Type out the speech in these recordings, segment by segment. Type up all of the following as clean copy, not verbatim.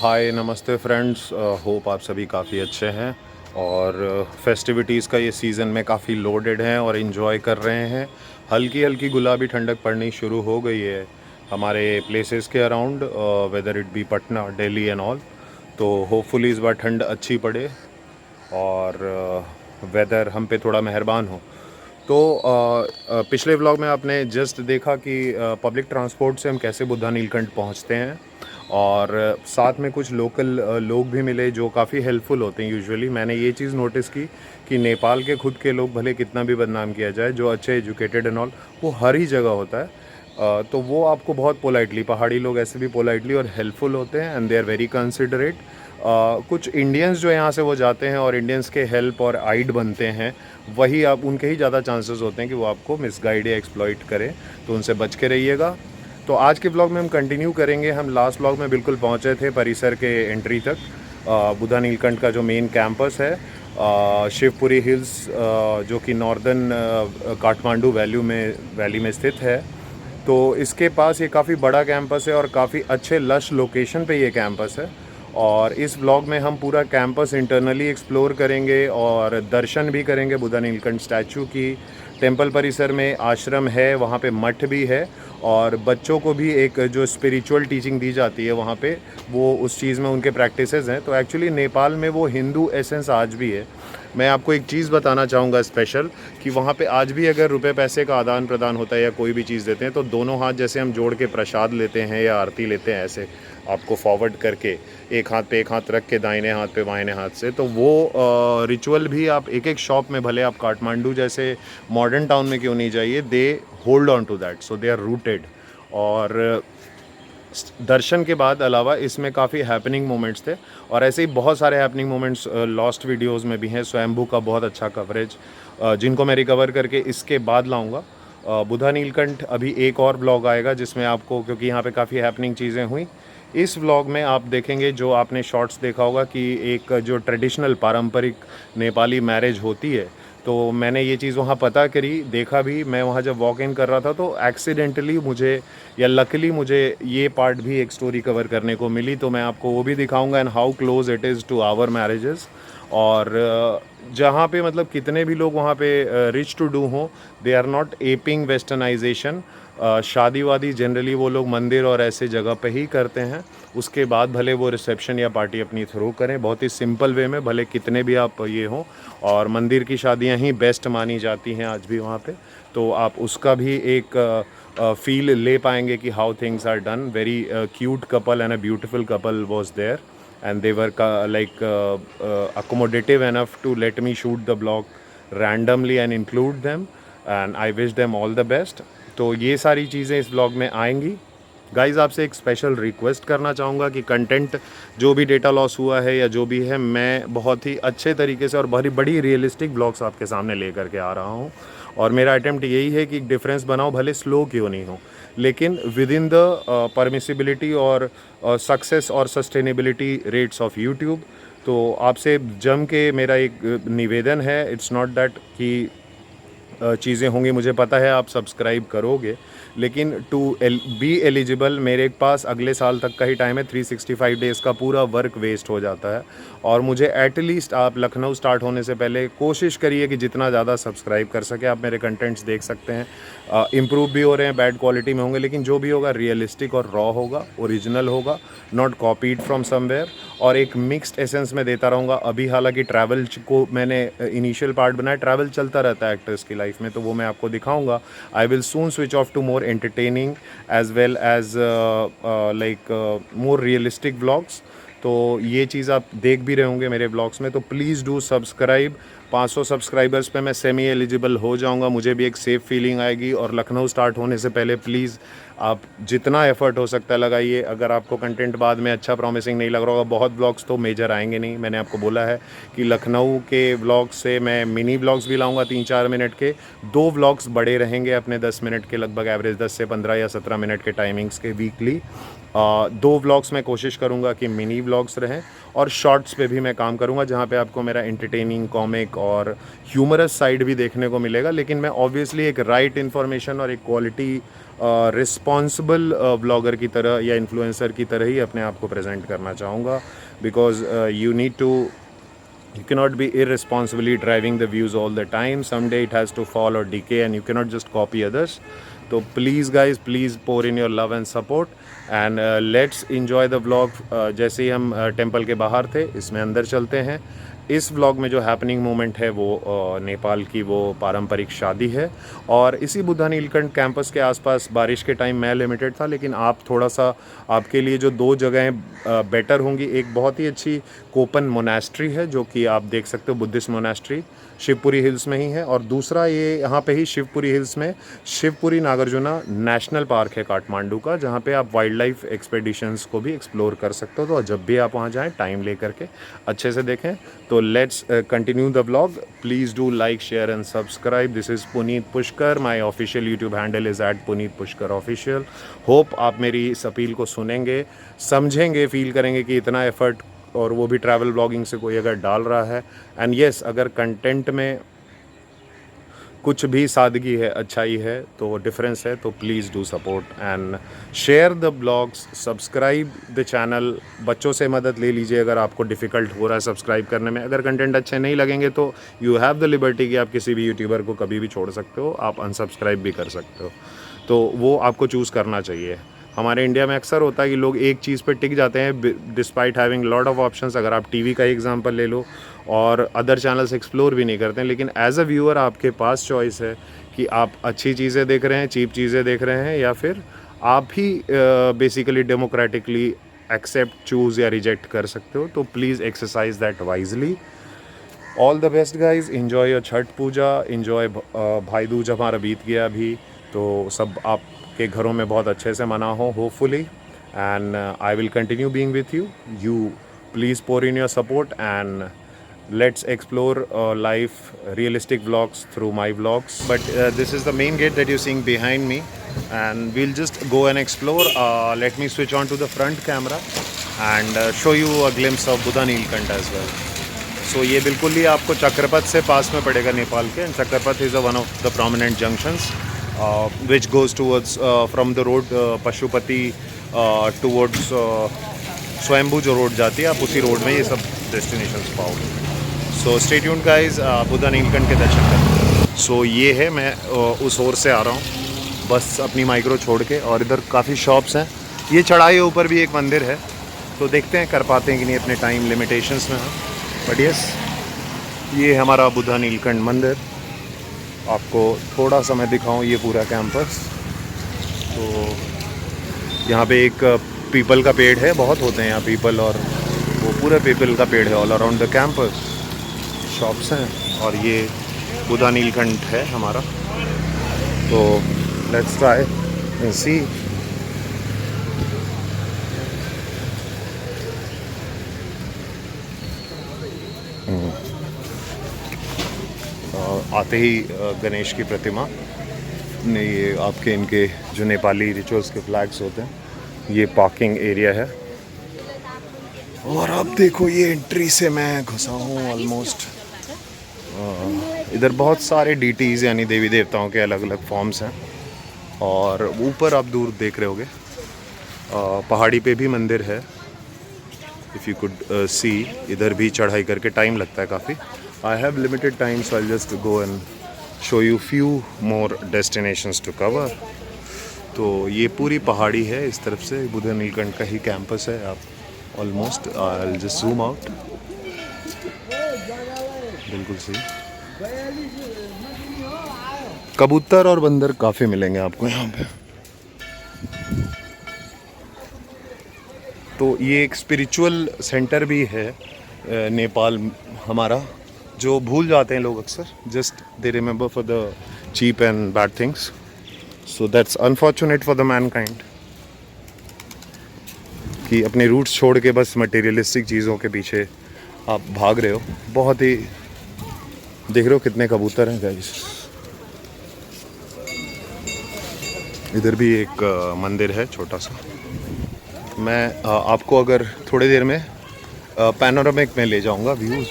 हाय नमस्ते friends. Hope आप सभी काफ़ी अच्छे हैं और फेस्टिविटीज़ का ये सीज़न में काफ़ी लोडेड हैं और इन्जॉय कर रहे हैं। हल्की हल्की गुलाबी ठंडक पड़नी शुरू हो गई है हमारे प्लेसेस के around, whether it be Patna, Delhi and all. तो होपफुली इस बार ठंड अच्छी पड़े और वेदर हम पे थोड़ा मेहरबान हो। तो पिछले व्लॉग में आपने जस्ट देखा कि पब्लिक ट्रांसपोर्ट से हम कैसे बुद्धा नीलकंठ पहुंचते हैं और साथ में कुछ लोकल लोग भी मिले जो काफ़ी हेल्पफुल होते हैं। यूजुअली मैंने ये चीज़ नोटिस की कि नेपाल के खुद के लोग भले कितना भी बदनाम किया जाए, जो अच्छे एजुकेटेड एंड ऑल, वो हर ही जगह होता है। तो वो आपको बहुत पोलाइटली, पहाड़ी लोग ऐसे भी पोलाइटली और हेल्पफुल होते हैं and they are very considerate. कुछ इंडियंस जो यहाँ से वो जाते हैं और इंडियंस के हेल्प और आइड बनते हैं, वही आप उनके ही ज़्यादा चांसेस होते हैं कि वो आपको मिसगाइड या एक्सप्लॉइट करें, तो उनसे बच के रहिएगा। तो आज के ब्लॉग में हम कंटिन्यू करेंगे। हम लास्ट ब्लॉग में बिल्कुल पहुँचे थे परिसर के एंट्री तक, बुद्धा नीलकंठ का जो मेन कैंपस है, शिवपुरी हिल्स, जो कि नॉर्दर्न काठमांडू वैली में स्थित है। तो इसके पास ये काफ़ी बड़ा कैंपस है और काफ़ी अच्छे लश लोकेशन पे ये कैंपस है। और इस ब्लॉग में हम पूरा कैंपस इंटरनली एक्सप्लोर करेंगे और दर्शन भी करेंगे बुद्धा नीलकंठ स्टैचू की। टेंपल परिसर में आश्रम है, वहाँ पे मठ भी है और बच्चों को भी एक जो स्पिरिचुअल टीचिंग दी जाती है वहाँ पे, वो उस चीज़ में उनके प्रैक्टिसेस हैं। तो एक्चुअली नेपाल में वो हिंदू एसेंस आज भी है। मैं आपको एक चीज़ बताना चाहूँगा स्पेशल, कि वहाँ पे आज भी अगर रुपए पैसे का आदान प्रदान होता है या कोई भी चीज़ देते हैं, तो दोनों हाथ जैसे हम जोड़ के प्रसाद लेते हैं या आरती लेते हैं, ऐसे आपको फॉरवर्ड करके एक हाथ पे एक हाथ रख के दाहिने हाथ पे बाएं हाथ से, तो वो रिचुअल भी आप एक एक शॉप में, भले आप काठमांडू जैसे मॉडर्न टाउन में क्यों नहीं जाइए, they hold on to that, so they are rooted. और दर्शन के बाद अलावा इसमें काफ़ी हैपनिंग मोमेंट्स थे और ऐसे ही बहुत सारे हैपनिंग मोमेंट्स लॉस्ट वीडियोस में भी हैं। स्वयंभू का बहुत अच्छा कवरेज, जिनको मैं रिकवर करके इसके बाद लाऊंगा। बुद्धा नीलकंठ अभी एक और ब्लॉग आएगा जिसमें आपको, क्योंकि यहाँ पे काफ़ी हैपनिंग चीज़ें हुई, इस व्लॉग में आप देखेंगे, जो आपने शॉर्ट्स देखा होगा कि एक जो ट्रेडिशनल पारंपरिक नेपाली मैरिज होती है, तो मैंने ये चीज़ वहाँ पता करी, देखा भी। मैं वहाँ जब वॉक इन कर रहा था तो एक्सीडेंटली मुझे, या लकीली मुझे, ये पार्ट भी एक स्टोरी कवर करने को मिली, तो मैं आपको वो भी दिखाऊंगा and how close it is to our marriages. और जहाँ पे मतलब कितने भी लोग वहाँ पे रिच टू डू हों, they are not aping westernization. शादी वादी जनरली वो लोग मंदिर और ऐसे जगह पे ही करते हैं, उसके बाद भले वो रिसेप्शन या पार्टी अपनी थ्रू करें, बहुत ही सिंपल वे में, भले कितने भी आप ये हों। और मंदिर की शादियां ही बेस्ट मानी जाती हैं आज भी वहाँ पे, तो आप उसका भी एक फील ले पाएंगे कि how things are done. Very cute couple and a beautiful couple was there and they were like accommodative enough to let me shoot the blog randomly and include them, and I wish them all the best। तो ये सारी चीज़ें इस blog में आएंगी। Guys, आपसे एक special request करना चाहूँगा कि कंटेंट जो भी डेटा लॉस हुआ है या जो भी है, मैं बहुत ही अच्छे तरीके से और बड़ी बड़ी रियलिस्टिक ब्लॉग्स आपके सामने लेकर के आ रहा हूँ। और मेरा अटेम्प्ट यही है कि डिफरेंस बनाओ, भले स्लो क्यों नहीं हो, लेकिन विद इन द परमिसिबिलिटी और सक्सेस और सस्टेनेबिलिटी रेट्स ऑफ यूट्यूब। तो आपसे जम के मेरा एक निवेदन है, इट्स नॉट दैट कि चीज़ें होंगी, मुझे पता है आप सब्सक्राइब करोगे, लेकिन टू बी एलिजिबल मेरे पास अगले साल तक का ही टाइम है। 365 डेज़ का पूरा वर्क वेस्ट हो जाता है और मुझे एटलीस्ट आप लखनऊ स्टार्ट होने से पहले कोशिश करिए कि जितना ज़्यादा सब्सक्राइब कर सके। आप मेरे कंटेंट्स देख सकते हैं, इम्प्रूव भी हो रहे हैं, बैड क्वालिटी में होंगे, लेकिन जो भी होगा रियलिस्टिक और रॉ होगा, ओरिजिनल होगा, नॉट कॉपीड फ्रॉम समवेयर, और एक मिक्स्ड एसेंस में देता रहूँगा। अभी हालांकि ट्रैवल को मैंने इनिशियल पार्ट बनाया, ट्रैवल चलता रहता है एक्टर्स की लाइफ में, तो वो मैं आपको दिखाऊंगा। I will soon switch off to more entertaining as well as like more realistic vlogs. तो ये चीज़ आप देख भी रहे होंगे मेरे ब्लॉग्स में, तो प्लीज़ डू सब्सक्राइब। 500 सब्सक्राइबर्स पे मैं सेमी एलिजिबल हो जाऊंगा, मुझे भी एक सेफ फीलिंग आएगी। और लखनऊ स्टार्ट होने से पहले प्लीज़ आप जितना एफर्ट हो सकता है लगाइए। अगर आपको कंटेंट बाद में अच्छा प्रॉमिसिंग नहीं लग रहा होगा, बहुत ब्लॉग्स तो मेजर आएंगे नहीं, मैंने आपको बोला है कि लखनऊ के व्लॉग्स से मैं मिनी व्लॉग्स भी लाऊंगा 3-4 मिनट के। 2 व्लॉग्स बड़े रहेंगे अपने 10 मिनट के लगभग, एवरेज 10 से 15 या 17 मिनट के टाइमिंग्स के वीकली। 2 व्लॉग्स मैं कोशिश करूंगा कि मिनी व्लॉग्स रहें, और शॉर्ट्स पे भी मैं काम करूँगा, जहाँ पे आपको मेरा एंटरटेनिंग, कॉमिक और ह्यूमरस साइड भी देखने को मिलेगा। लेकिन मैं ऑब्वियसली एक राइट इन्फॉर्मेशन और एक क्वालिटी रिस्पॉन्सिबल ब्लॉगर की तरह या इन्फ्लुएंसर की तरह ही अपने आप को प्रेजेंट करना चाहूँगा, because you need to, you cannot be irresponsibly driving the views all the time. Someday it has to fall or decay and you cannot just copy others. So please guys, please pour in your love and support and let's enjoy the vlog. जैसे ही हम temple के बाहर थे, इसमें अंदर चलते हैं। इस व्लॉग में जो हैपनिंग मोमेंट है वो नेपाल की वो पारंपरिक शादी है, और इसी बुद्धा नीलकंठ कैंपस के आसपास बारिश के टाइम मैं लिमिटेड था, लेकिन आप थोड़ा सा, आपके लिए जो दो जगहें बेटर होंगी, एक बहुत ही अच्छी कोपन मोनास्ट्री है जो कि आप देख सकते हो, बुद्धिस्ट मोनास्ट्री शिवपुरी हिल्स में ही है, और दूसरा ये यहाँ पे ही शिवपुरी हिल्स में शिवपुरी नागार्जुना नेशनल पार्क है काठमांडू का, जहाँ पे आप वाइल्ड लाइफ एक्सपेडिशंस को भी एक्सप्लोर कर सकते हो। तो जब भी आप वहाँ जाएं टाइम ले करके अच्छे से देखें। तो let's continue the vlog. Please do like, share and subscribe. This is Puneet Pushkar, my official YouTube handle is @Puneet Pushkar official. Hope आप मेरी इस अपील को सुनेंगे, समझेंगे, फील करेंगे कि इतना एफर्ट, और वो भी ट्रैवल ब्लॉगिंग से कोई अगर डाल रहा है। एंड येस, अगर कंटेंट में कुछ भी सादगी है, अच्छाई है, तो डिफरेंस है, तो please do support and share the blogs, subscribe the channel. बच्चों से मदद ले लीजिए अगर आपको डिफ़िकल्ट हो रहा है सब्सक्राइब करने में। अगर कंटेंट अच्छे नहीं लगेंगे तो यू हैव द लिबर्टी कि आप किसी भी यूट्यूबर को कभी भी छोड़ सकते हो, आप अनसब्सक्राइब भी कर सकते हो, तो वो आपको चूज़ करना चाहिए। हमारे इंडिया में अक्सर होता है कि लोग एक चीज़ पर टिक जाते हैं despite having lot of options. अगर आप टीवी का एग्जांपल ले लो, और अदर चैनल्स एक्सप्लोर भी नहीं करते हैं, लेकिन एज अ व्यूअर आपके पास चॉइस है कि आप अच्छी चीज़ें देख रहे हैं, चीप चीज़ें देख रहे हैं, या फिर आप ही बेसिकली डेमोक्रेटिकली एक्सेप्ट, चूज़ या रिजेक्ट कर सकते हो। तो please exercise that wisely. All the best guys, enjoy your Chhath Puja, enjoy Bhai Dooj हमारा बीत गया अभी, तो सब आपके घरों में बहुत अच्छे से मना हो hopefully, and I will continue being with you. You please pour in your support and let's explore life, realistic vlogs through my vlogs. But this is the main gate that you're seeing behind me, and we'll just go and explore. Let me switch on to the front camera and show you a glimpse of Buddha Neelkant as well. So ये बिल्कुल ही आपको चक्रपथ से पास में पड़ेगा नेपाल के, and Chakrapath is one of the prominent junctions which goes towards from the road Pashupati towards स्वयंभू जो road जाती है, आप उसी रोड में ये सब डेस्टिनेशंस पाओगे। So stay tuned guys, Buddha Neelkanth के दर्शन करें। सो ये है, मैं उस ओर से आ रहा हूँ बस अपनी माइक्रो छोड़ के, और इधर काफ़ी शॉप्स हैं। ये चढ़ाई ऊपर भी एक मंदिर है, तो देखते हैं कर पाते हैं कि नहीं अपने टाइम लिमिटेशंस में। बट यस, ये हमारा बुद्धा नीलकंठ मंदिर। आपको थोड़ा सा मैं दिखाऊँ ये पूरा कैंपस। तो यहाँ पे एक पीपल का पेड़ है, बहुत होते हैं यहाँ पीपल, और वो पूरा पीपल का पेड़ है all around the campus. Shops हैं, और ये बुद्धा नीलकंठ है हमारा। तो लेट्स ट्राई एंड सी। आते ही गणेश की प्रतिमा ने, ये आपके इनके जो नेपाली रिचुअल्स के फ्लैग्स होते हैं, ये पार्किंग एरिया है। और अब देखो ये एंट्री से मैं घुसा हूँ ऑलमोस्ट। इधर बहुत सारे डीटीज़ यानी देवी देवताओं के अलग अलग फॉर्म्स हैं, और ऊपर आप दूर देख रहे होगे पहाड़ी पे भी मंदिर है, इफ़ यू कुड सी। इधर भी चढ़ाई करके टाइम लगता है काफ़ी। I have limited time, so I just go and show you few more destinations to cover. तो ये पूरी पहाड़ी है इस तरफ से, बुद्धा नीलकंठ का ही कैंपस है। आप almost, I will just zoom out, बिल्कुल सही। कबूतर और बंदर काफ़ी मिलेंगे आपको यहाँ पे। तो ये एक स्पिरिचुअल सेंटर भी है नेपाल हमारा, जो भूल जाते हैं लोग अक्सर, just they remember for the cheap and bad things. So that's unfortunate for the mankind कि अपने रूट्स छोड़ के बस मटेरियलिस्टिक चीज़ों के पीछे आप भाग रहे हो। बहुत ही, देख रहे हो कितने कबूतर हैं गाइस। इधर भी एक मंदिर है छोटा सा। मैं आपको अगर थोड़ी देर में पैनोरामिक में ले जाऊंगा व्यूज़।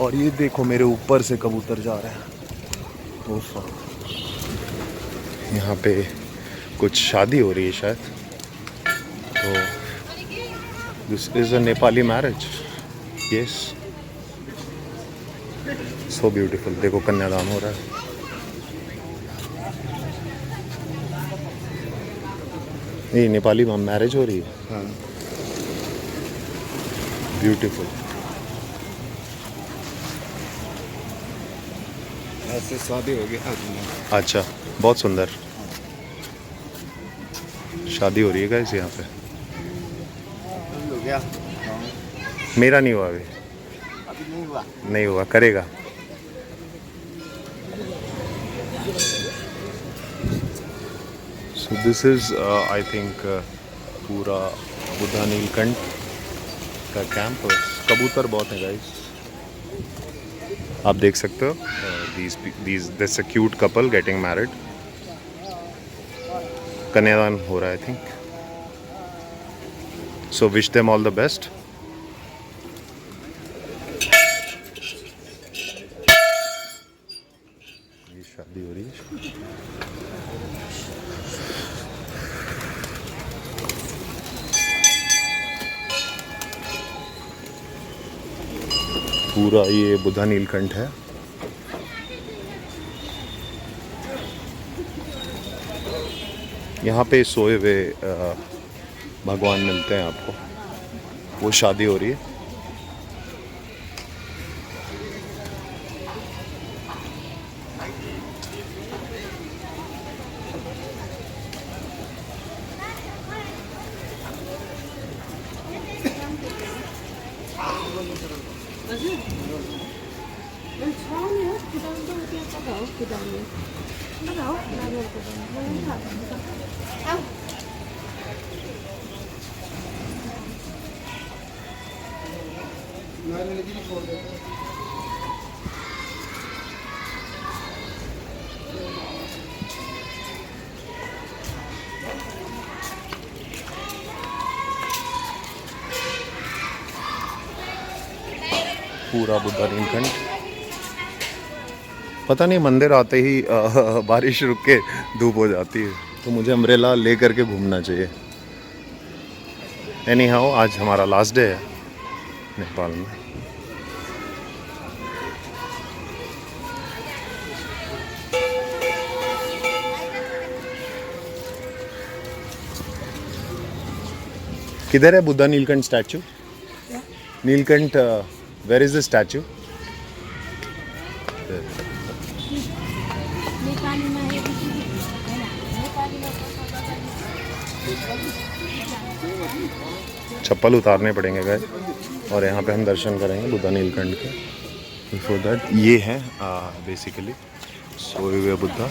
और ये देखो मेरे ऊपर से कबूतर जा रहे हैं। तो यहाँ पे कुछ शादी हो रही है शायद। तो this is a Nepali marriage. Yes, so beautiful. देखो कन्यादान हो रहा है। ये नेपाली मैरिज हो रही है। हाँ। ब्यूटीफुल। ऐसे शादी हो गया। अच्छा, बहुत सुंदर शादी हो रही है गाइस यहाँ पे। हो गया। मेरा नहीं हुआ अभी। अभी नहीं हुआ। नहीं हुआ, करेगा। So this is I think पूरा बुद्धा नीलकंठ का कैंपस। कबूतर बहुत हैं गाइस, आप देख सकते हो। This a cute couple getting married. कन्यादान हो रहा है I think. So wish them all the best. ये शादी हो रही है। पूरा ये बुद्धा नीलकंठ है। यहाँ पे सोए हुए भगवान मिलते हैं आपको। वो शादी हो रही है। पूरा बुद्धा नीलकंठ। पता नहीं मंदिर आते ही बारिश रुक के धूप हो जाती है, तो मुझे अम्ब्रेला ले करके घूमना चाहिए। एनी हाउ आज हमारा लास्ट डे है नेपाल में। किधर है Buddha Neelkanth statue? Neelkanth, where is the statue? चप्पल उतारने पड़ेंगे गाइस, और यहाँ पे हम दर्शन करेंगे बुद्धा नीलकंठ के। बिफोर दैट ये है बेसिकली सोए हुए बुद्धा।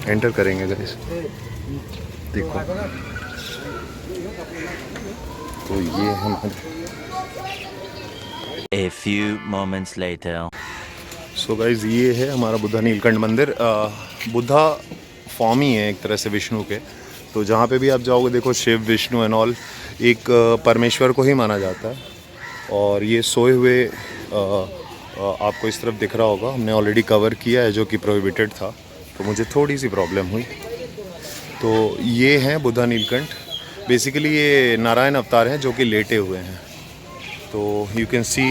एंड एंटर करेंगे गाइस। देखो तो ये हमारे। A few moments later. So guys ये है हमारा बुद्धा नीलकंठ मंदिर। बुद्धा फॉर्म ही है एक तरह से विष्णु के। तो जहाँ पे भी आप जाओगे देखो शिव विष्णु एंड ऑल एक परमेश्वर को ही माना जाता है। और ये सोए हुए आपको इस तरफ दिख रहा होगा, हमने ऑलरेडी कवर किया है जो कि प्रोहिबिटेड था, तो मुझे थोड़ी सी प्रॉब्लम हुई। तो ये हैं बुद्धा नीलकंठ। बेसिकली ये नारायण अवतार हैं जो कि लेटे हुए हैं। तो you can see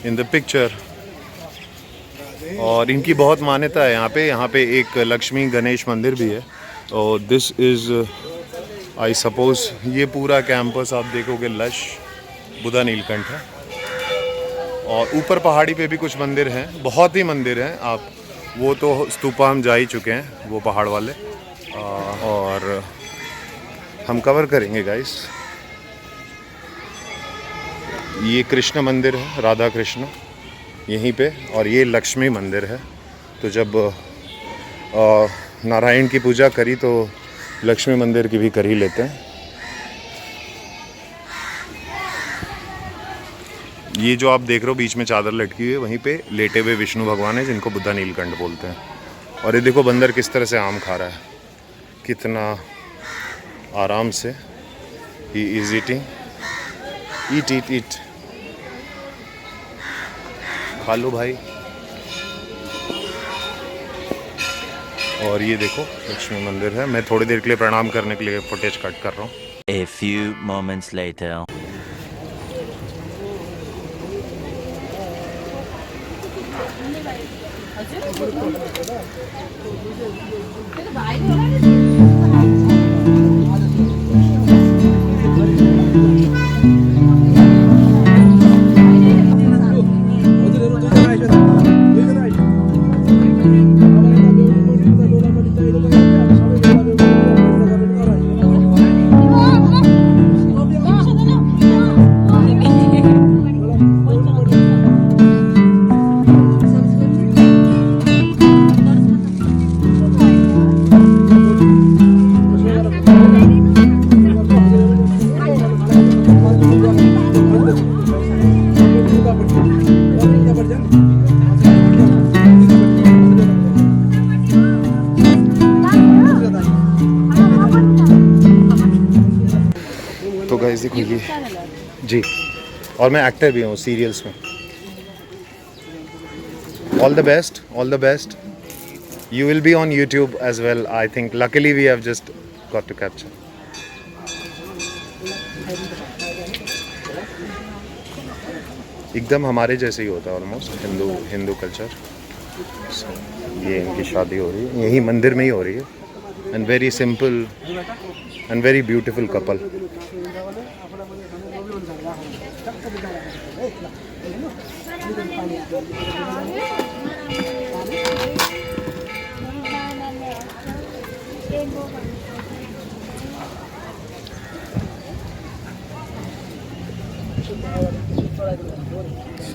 in the picture. और इनकी बहुत मान्यता है यहाँ पे एक लक्ष्मी गणेश मंदिर भी है। और दिस इज़ आई सपोज ये पूरा कैंपस आप देखोगे लश बुद्धा नीलकंठ है। और ऊपर पहाड़ी पे भी कुछ मंदिर हैं, बहुत ही मंदिर हैं। आप वो तो स्तूपा हम जा ही चुके हैं, वो पहाड़ वाले। और हम कवर करेंगे गाइस। ये कृष्ण मंदिर है, राधा कृष्ण यहीं पे। और ये लक्ष्मी मंदिर है। तो जब नारायण की पूजा करी तो लक्ष्मी मंदिर की भी कर ही लेते हैं। ये जो आप देख रहे हो बीच में चादर लटकी हुई है, वहीं पे लेटे हुए विष्णु भगवान है जिनको बुद्धा नीलकंठ बोलते हैं। और ये देखो बंदर किस तरह से आम खा रहा है, कितना आराम से। ही इज ईटिंग, ईट ईट ईट, खा लो भाई। और ये देखो लक्ष्मी मंदिर है। मैं थोड़ी देर के लिए प्रणाम करने के लिए फुटेज कट कर रहा हूँ। A few moments later. तो गाइस देखो ये जी, और मैं एक्टर भी हूँ सीरियल्स में। All the best, all the best. You will be on YouTube as well, I think. Luckily, we have just got to capture. एकदम हमारे जैसे ही होता है ऑलमोस्ट, हिंदू कल्चर। ये इनकी शादी हो रही है, यही मंदिर में ही हो रही है। And very simple and very beautiful couple.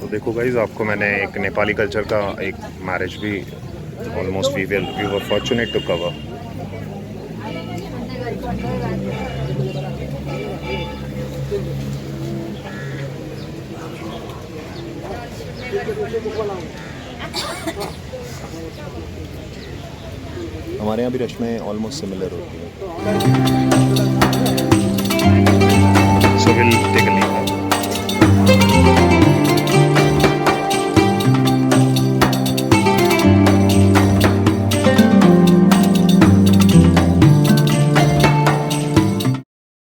तो देखो गाइज, आपको मैंने एक नेपाली कल्चर का एक मैरिज भी almost we were fortunate to cover. हमारे यहाँ भी रस्में ऑलमोस्ट सिमिलर होती हैं। So will take a leave.